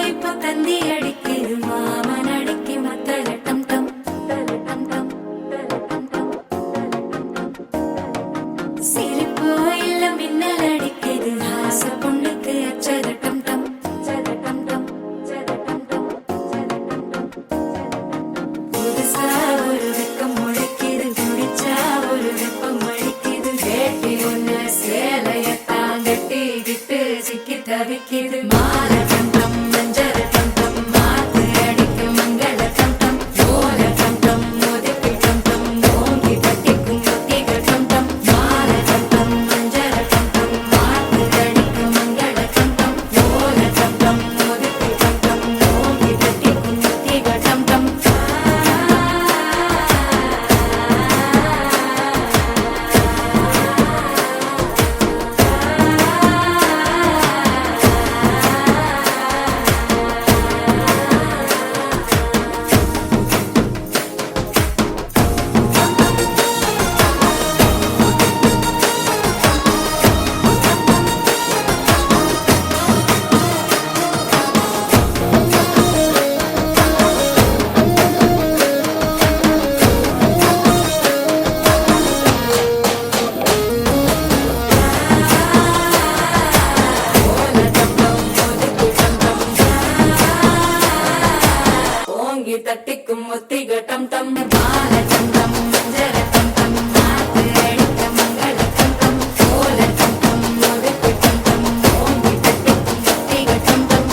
இப்போ தந்தி அடிக்குது மாமன் அடிக்கு மத்தள டம் டம் டம் டம். சிரிப்போ இல்ல மின்னல் அடிக்குது ஆச பொண்ணுக்கு அச்சத டம் டம் டம் டம். புதுசா ஒரு வெக்கம் முளைக்குது குடிச்சா ஒரு வெப்பம் அடிக்குது கேட்டி ஒண்ணு சேலையத்தான் கட்டிக்கிட்டு சிக்கி தவிக்குது மால டம் டம் மஞ்சள் டம் டம் மாத்து அடிக்கு மங்கள டம் டம் ஓல டம் டம் மோதிப்பி டம் டம் ஓங்கி கட்டிக்கும் முத்திக டம் டம் மால டம் டம் மஞ்சள் டம் டம் மாத்து அடிக்கு மங்கள டம் டம் ஓல டம் டம் மோதிப்பி டம் டம் ஓங்கி கட்டிக்கும் முத்திக டம் டம். தட்டிக்கும் முத்திக டம் டம் மால டம் டம் மஞ்சள் டம் டம் மாத்து அடிக்க மங்கள டம் டம் ஓல டம் டம் மோதிப்பி டம் டம் ஓங்கி தட்டிக்கும் முத்திக டம் டம்.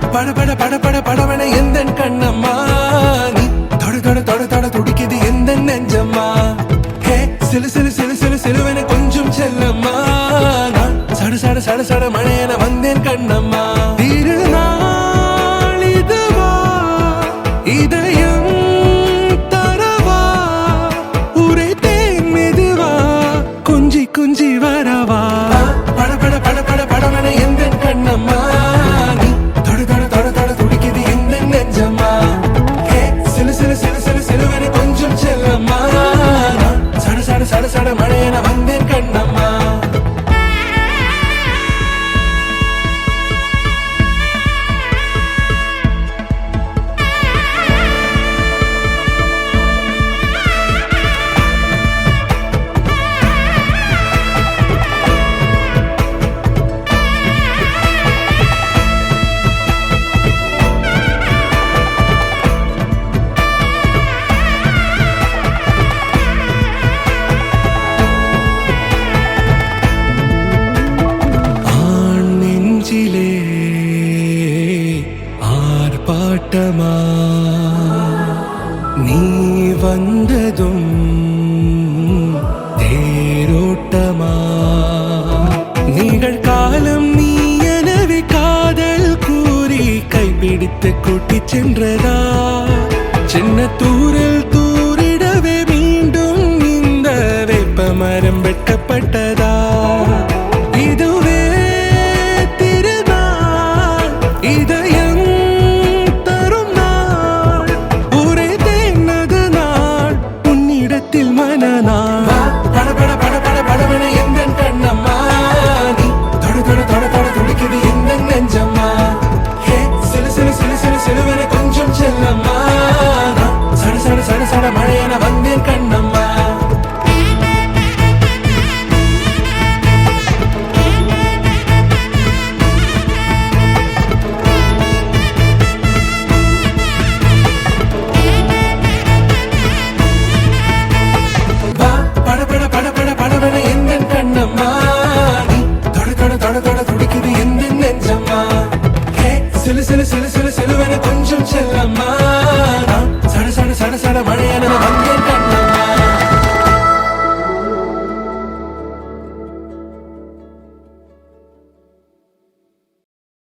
பட பட பட பட படவன எந்தன் கண்ணம்மா நீ தொட தொட தொட தொட துடிக்குது எந்த நெஞ்சம்மா ஹே சிலு சிலு சிலு சிலு சிலுவன கொஞ்சம் செல்லம்மா நான் சட சட சட சட மழையன வந்தேன் கண்ணம்மா திருநாள் இதுவா இதயம் தரவா உரைத்தேன் மெதுவா குஞ்சி குஞ்சி வரவா